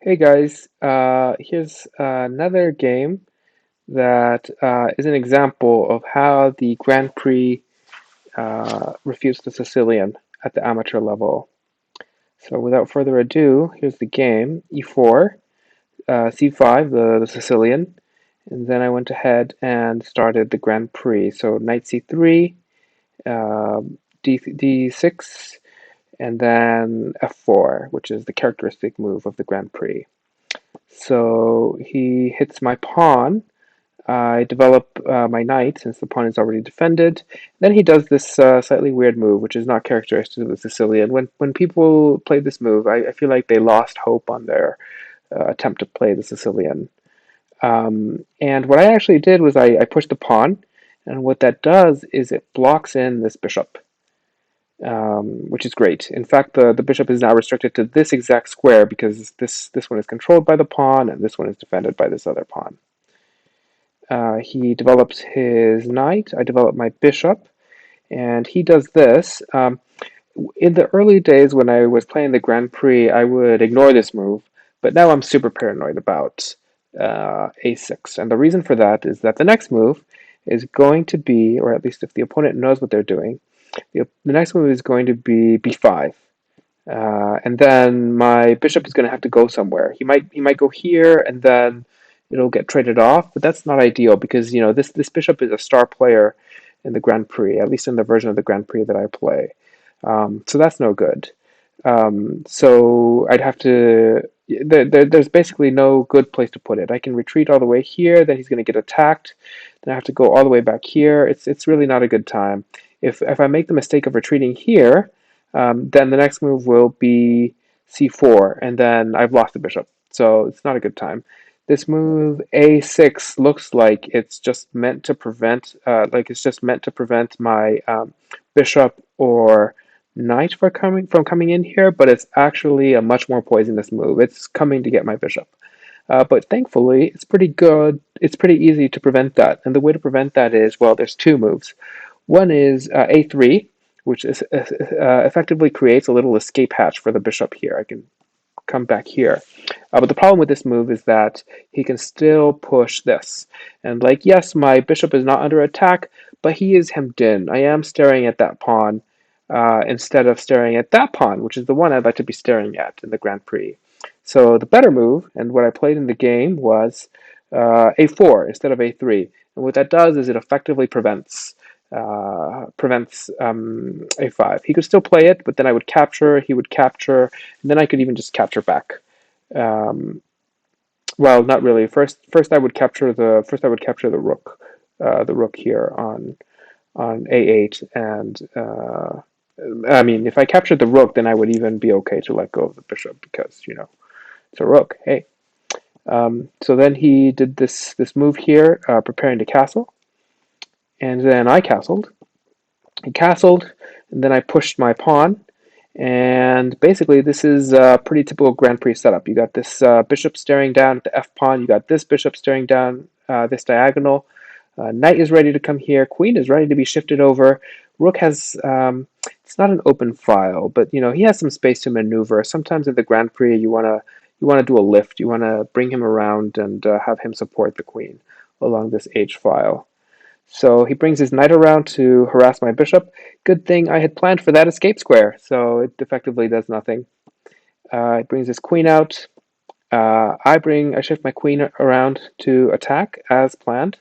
Hey guys, here's another game that is an example of how the Grand Prix refutes the Sicilian at the amateur level. So without further ado, here's the game. E4, C5, the Sicilian, and then I went ahead and started the Grand Prix. So knight C3, uh, D6, and then F4, which is the characteristic move of the Grand Prix. So he hits my pawn. I develop my knight since the pawn is already defended. Then he does this slightly weird move, which is not characteristic of the Sicilian. When people play this move, I feel like they lost hope on their attempt to play the Sicilian. And what I actually did was I pushed the pawn, and what that does is it blocks in this bishop, which is great. In fact, the bishop is now restricted to this exact square because this one is controlled by the pawn, and this one is defended by this other pawn. He develops his knight. I develop my bishop, and he does this. In the early days when I was playing the Grand Prix, I would ignore this move, but now I'm super paranoid about a6. And the reason for that is that the next move is going to be, or at least if the opponent knows what they're doing, the next move is going to be b5. And then my bishop is going to have to go somewhere. He might go here, and then it'll get traded off. But that's not ideal because this bishop is a star player in the Grand Prix, at least in the version of the Grand Prix that I play. So that's no good. So I'd have to. There's basically no good place to put it. I can retreat all the way here, then he's going to get attacked. Then I have to go all the way back here. It's really not a good time. If I make the mistake of retreating here, then the next move will be c4, and then I've lost the bishop. So it's not a good time. This move a6 looks like it's just meant to prevent, my bishop or knight from coming in here, but it's actually a much more poisonous move. It's coming to get my bishop. But thankfully, it's pretty good. It's pretty easy to prevent that. And the way to prevent that is, well, there's two moves. One is a3, which effectively creates a little escape hatch for the bishop here. I can come back here. But the problem with this move is that he can still push this. And yes, my bishop is not under attack, but he is hemmed in. I am staring at that pawn instead of staring at that pawn, which is the one I'd like to be staring at in the Grand Prix. So the better move, and what I played in the game, was a4 instead of a3. And what that does is it effectively prevents a5. He could still play it, but then I would capture, he would capture, and then I could even just capture back. Um, well, not really. First I would capture the rook here on a8, and I mean, if I captured the rook, then I would even be okay to let go of the bishop because it's a rook. Hey. So then he did this move here, preparing to castle, and then I castled. He castled, and then I pushed my pawn. And basically, this is a pretty typical Grand Prix setup. You got this bishop staring down at the f pawn. You got this bishop staring down this diagonal. Knight is ready to come here. Queen is ready to be shifted over. Rook has it's not an open file, but he has some space to maneuver. Sometimes in the Grand Prix, you want to do a lift. You want to bring him around and have him support the queen along this h file. So he brings his knight around to harass my bishop. Good thing I had planned for that escape square, so it effectively does nothing. He brings his queen out. I shift my queen around to attack as planned,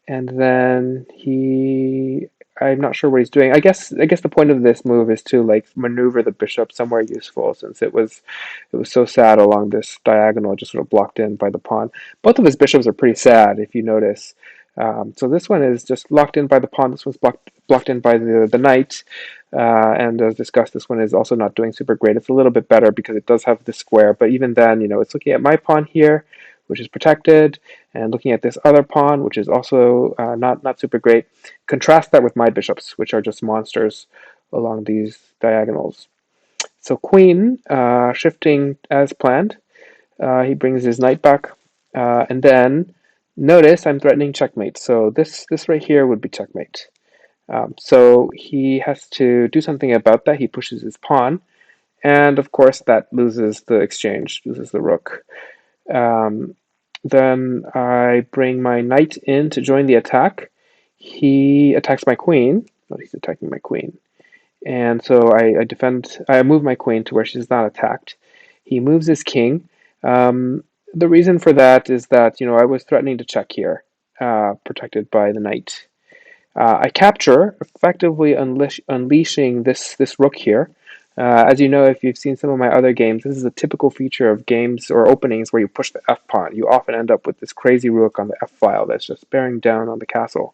and then I'm not sure what he's doing. I guess the point of this move is to maneuver the bishop somewhere useful, since it was so sad along this diagonal, just sort of blocked in by the pawn. Both of his bishops are pretty sad, if you notice. So this one is just locked in by the pawn. This one's blocked in by the knight. And as discussed, this one is also not doing super great. It's a little bit better because it does have the square, but even then, it's looking at my pawn here, which is protected, and looking at this other pawn, which is also not super great. Contrast that with my bishops, which are just monsters along these diagonals. So queen shifting as planned. He brings his knight back, and then notice I'm threatening checkmate. So this right here would be checkmate. So he has to do something about that. He pushes his pawn, and of course that loses the exchange, loses the rook. Um, then I bring my knight in to join the attack. He attacks my queen. Oh, he's attacking my queen. And so I defend, I move my queen to where she's not attacked. He moves his king. Um, the reason for that is that, I was threatening to check here, protected by the knight. I capture, effectively unleashing this rook here. As you know, if you've seen some of my other games, this is a typical feature of games or openings where you push the f pawn. You often end up with this crazy rook on the f file that's just bearing down on the castle.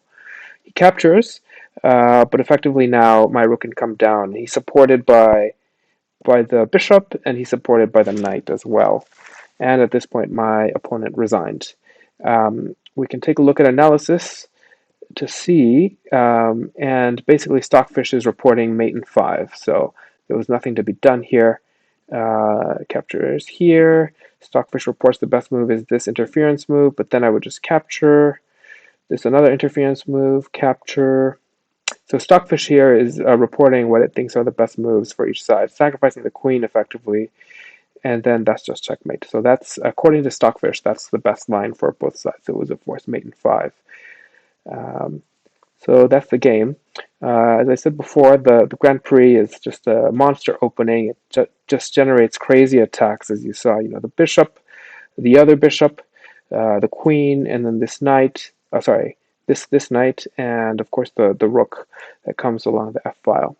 He captures, but effectively now my rook can come down. He's supported by the bishop, and he's supported by the knight as well. And at this point, my opponent resigned. We can take a look at analysis to see, and basically Stockfish is reporting mate in 5, so there was nothing to be done here. Capture is here. Stockfish reports the best move is this interference move, but then I would just capture. This another interference move, capture. So Stockfish here is reporting what it thinks are the best moves for each side, sacrificing the queen effectively, and then that's just checkmate. So that's, according to Stockfish, that's the best line for both sides. It was a forced mate in 5. Um, so that's the game. As I said before, the Grand Prix is just a monster opening. It just generates crazy attacks, as you saw. The bishop, the other bishop, the queen, and then this knight. Oh, sorry, this knight, and of course the rook that comes along the f file.